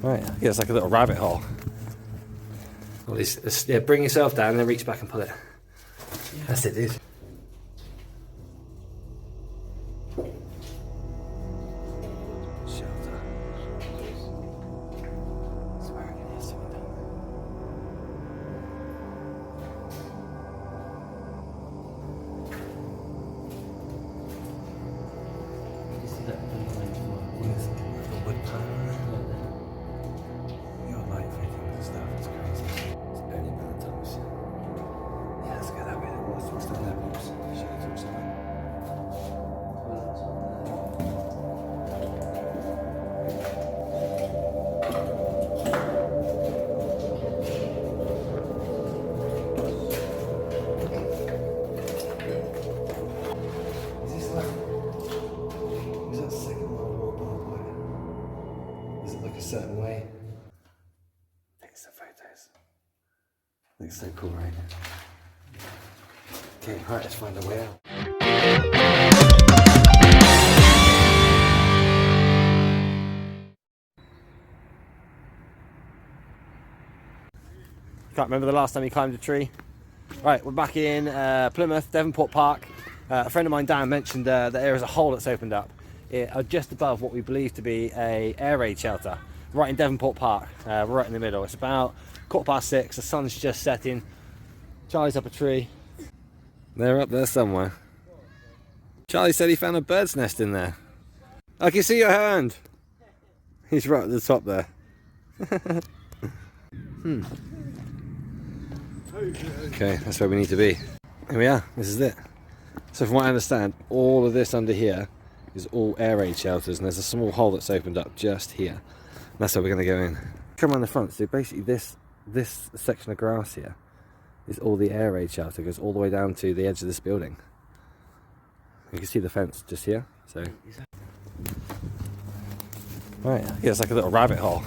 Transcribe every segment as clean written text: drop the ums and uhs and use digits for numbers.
Right, yeah, it's like a little rabbit hole. Well, yeah, bring yourself down and then reach back and pull it. Yeah. That's it, dude. Shelter. I swear I can hear someone down there. Did you see that the wood panel there? Your light fittings and stuff, it's crazy. It's only been the tops. Yeah, let's go that way. What's down there, Pops? Show you some stuff. Is this like... Is that Second World War barbed wire? Is it like a certain way? Take some photos. Looks so cool, right? Okay, right, let's find a way out. Can't remember the last time you climbed a tree. Right, we're back in Plymouth, Devonport Park. A friend of mine, Dan, mentioned that there is a hole that's opened up just above what we believe to be a air raid shelter, right in Devonport Park, right in the middle. It's about 6:15, the sun's just setting. Charlie's up a tree. They're up there somewhere. Charlie said he found a bird's nest in there. I can see your hand. He's right at the top there. Okay, that's where we need to be. Here we are, this is it. So from what I understand, all of this under here is all air raid shelters, and there's a small hole that's opened up just here. And that's where we're going to go in. Come around the front, so basically this section of grass here is all the air raid shelter, goes all the way down to the edge of this building. You can see the fence just here, so... Right, yeah, it's like a little rabbit hole.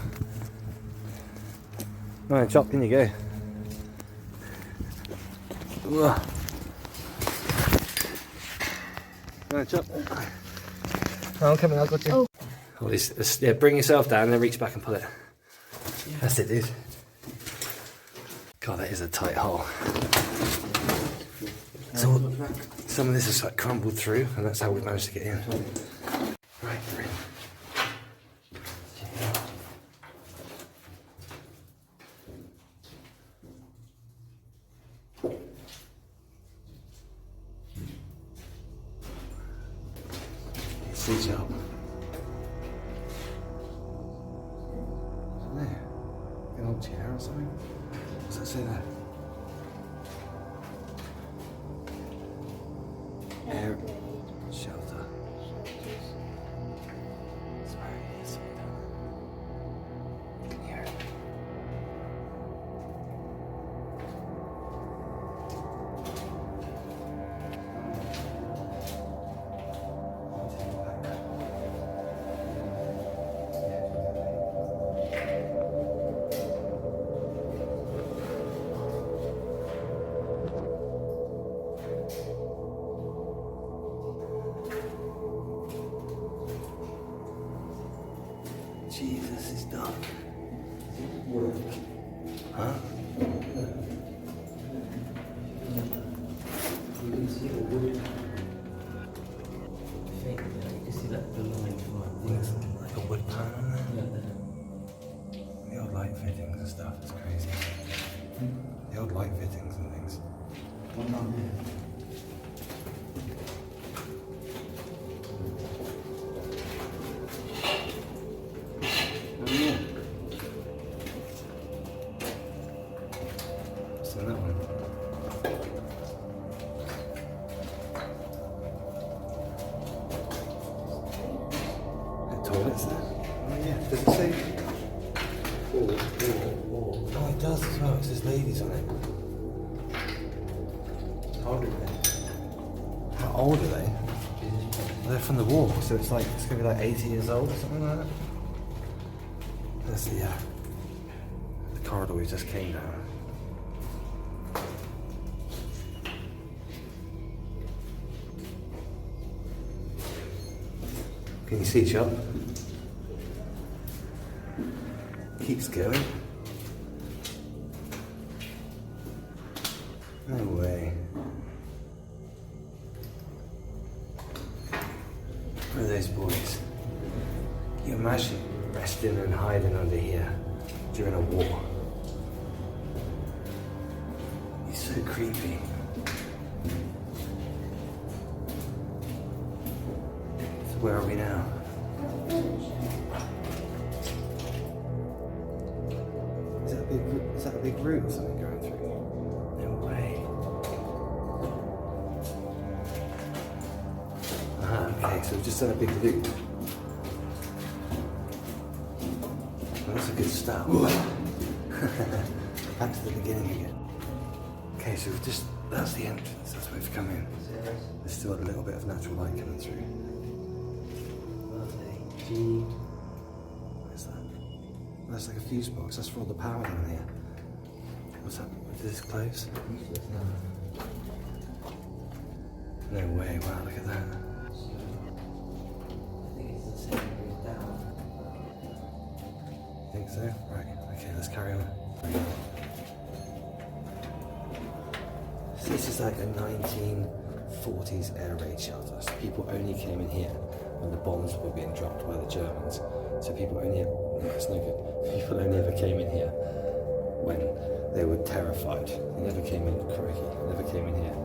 Right, Chop, in you go. Ugh. Right, Chop. Oh, I'm coming, I've got you. Oh. Well, yeah, bring yourself down and then reach back and pull it. Yeah. That's it, dude. God, that is a tight hole. So, some of this has like crumbled through, and that's how we've managed to get in. Right, we're in. See Job. There. An old chair or something? What's that say there? Air shelter. It's where it is. You can hear it. Jesus, it's dark. Huh? You can see the wood. I think you can see that line from like a wood panel there. Yeah, the old light fittings and stuff, it's crazy. The old light fittings and things. One down here. That one. The toilets there. Oh yeah, does it say? Oh, it does as well. It says ladies on it. How old are they? How old are they? Well, they're from the war, so it's like it's gonna be like 80 years old or something like that. That's the corridor we just came down. Can you see, Chop? Keeps going. No way. Where are those boys? Can you imagine resting and hiding under here during a war? It's so creepy. So where are we now? Is that a big route or something going through? No way. Okay, so we've just done a big loop. Well, that's a good start. Back to the beginning again. Okay, so that's the entrance, that's where we've come in. There's still a little bit of natural light coming through. What is that? That's like a fuse box, that's for all the power down here. What's that? Did this close? No way, wow, look at that. Think so? Right, okay, let's carry on. So this is like a 1940s air raid shelter. So people only came in here when the bombs were being dropped by the Germans. So people only, no, it's no good. People only ever came in here when they were terrified. They never came in croaky. They never came in here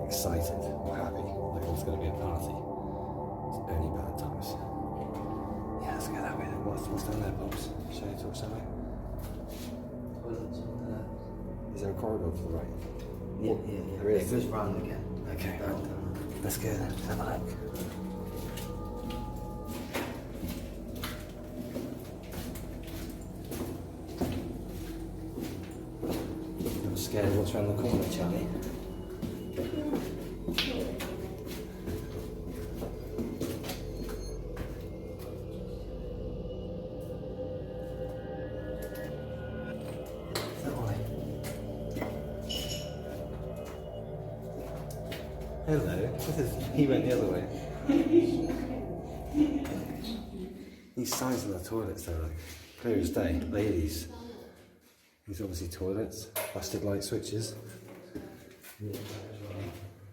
excited or happy, like it was going to be a party. It's only bad times. Yeah, let's go that way then. What's down there, Pops? Show you talk somewhere? Is there a corridor to the right? Yeah. There is. It goes round again. Okay, let's go then. Have a look. I'm scared of what's around the corner, Charlie. Hello. He went the other way. These signs on the toilets, though, like clear as day. Ladies. These obviously toilets. Busted light switches.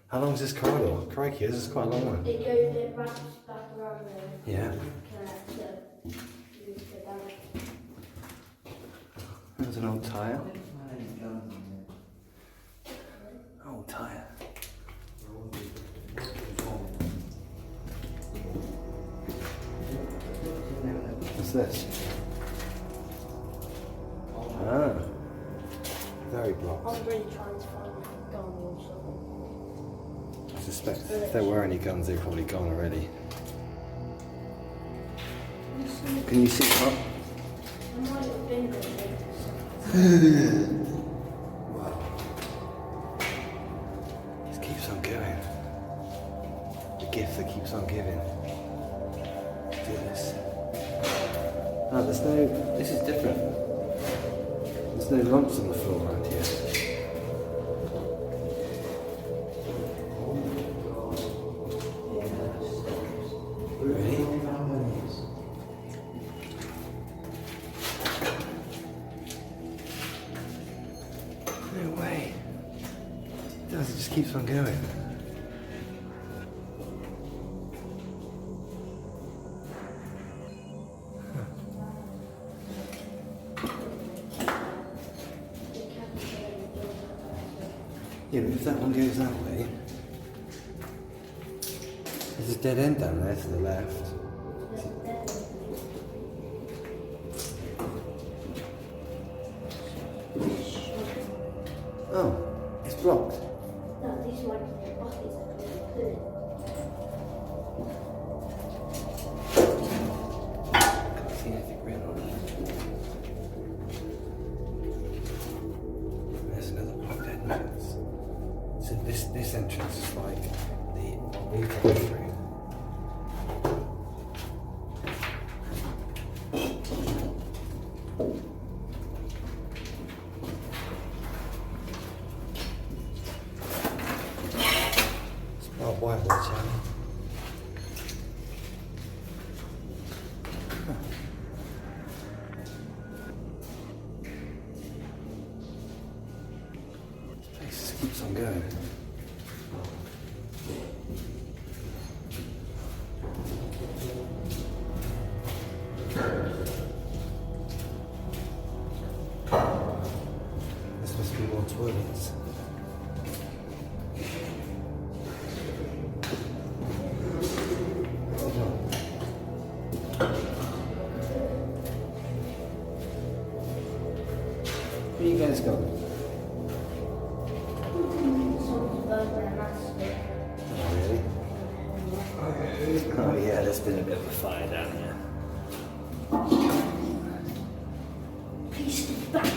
How long is this corridor? Crikey, this is quite a long one. It wraps back around there. Yeah. There's an old tyre. Old tyre. What's this? Ah, very blocked. I'm really trying to find a gun or something. I suspect if there were any guns, they've probably gone already. Can you see up? I might have been there. Wow. It keeps on going. The gift that keeps on giving. Do this. Ah, this is different. There's no lumps on the floor around here. Really? No way. It does, it just keeps on going. Yeah, but if that one goes that way, there's a dead end down there to the left. Oh, it's blocked. No, this one is the buckets that we put in. Can't see anything real on it. There's another blocked entrance. So this entrance is like the we came through. It's barbed wire, Charlie. Keeps on going. This must be more toilets. Where you guys going? Really? Oh yeah, there's been a bit of a fire down here. Piece of back.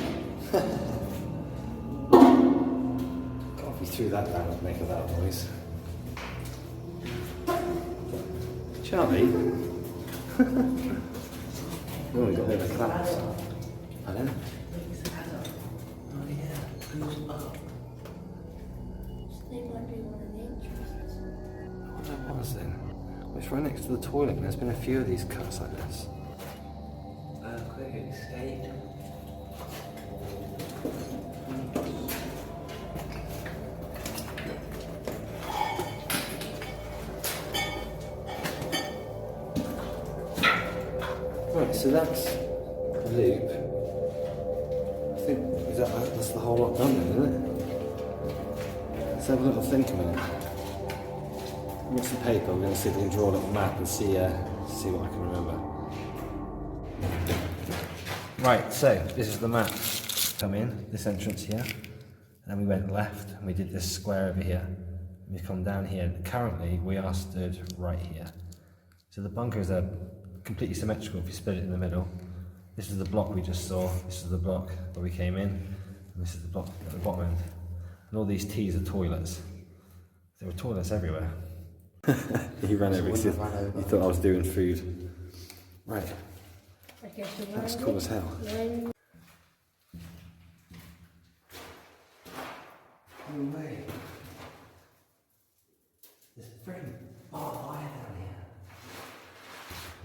God, if we threw that down, it'd make a loud noise. Charlie? Oh, we got a bit of a collapse. Pardon? Oh yeah, who's up? They might be one of the entrances. What that was then? Well, it's right next to the toilet, and there's been a few of these cuts like this. Quick escape. Right, so that's a loop. I think that's the whole lot done then, isn't it? Let's have a little think a minute. What's the paper? We're going to see if we can draw a little map and see what I can remember. Right, so this is the map. Come in, this entrance here, and then we went left and we did this square over here. We've come down here. Currently, we are stood right here. So the bunkers are completely symmetrical if you split it in the middle. This is the block we just saw. This is the block where we came in, and this is the block at the bottom end. And all these T's are toilets. There were toilets everywhere. He ran over. He thought I was doing food. Right. That's cool as hell. No way. There's a freaking barbed wire down here.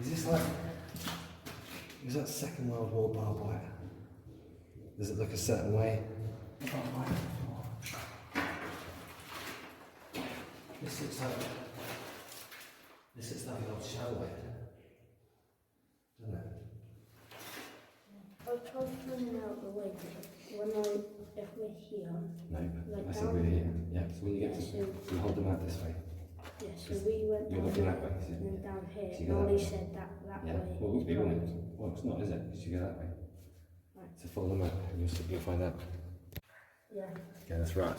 Is this like... Is that Second World War barbed wire? Does it look a certain way? Barbed wire. This looks like an old shower head, doesn't it? I was trying to turn it out the way, if we're here. No, like I said down we're here. here. Yeah, so when you get to, you hold them out this way. Yeah, so we went You're down looking here that way, so and then down here. so you go And that Ollie way. said that Yeah, way. well, it would be, is wouldn't it? closed. Well, it's not, is it? You should go that way. Right. So follow them out, and you'll find out. Yeah. Okay, that's right.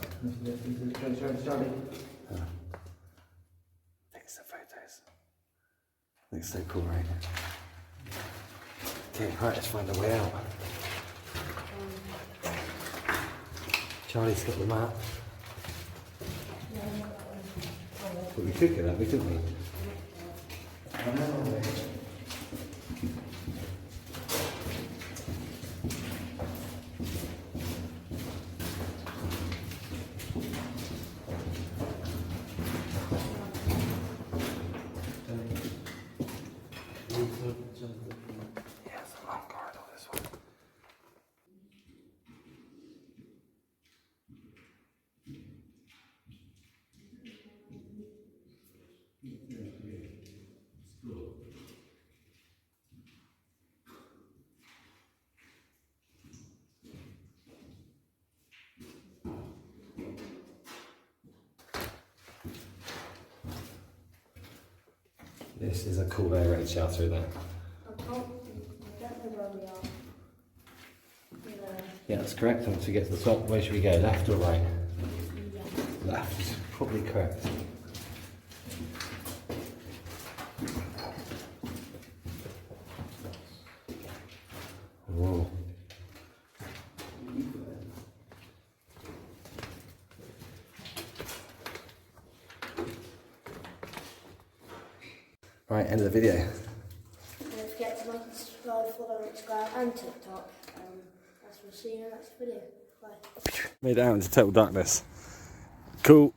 Take some photos. Looks so cool, right? Okay, right, let's find a way out. Charlie's got the map. But we could go that way, couldn't we? Yeah, it's a long corridor, this one. This is a cool air-raid shelter there. I don't know where we are. Yeah, that's correct. Once we get to the top, where should we go? Left or right? Yeah. Left is probably correct. Whoa. Right, end of the video. Don't forget to like and subscribe, follow on Instagram and TikTok. As we'll see you in the next video. Bye. Made it out into total darkness. Cool.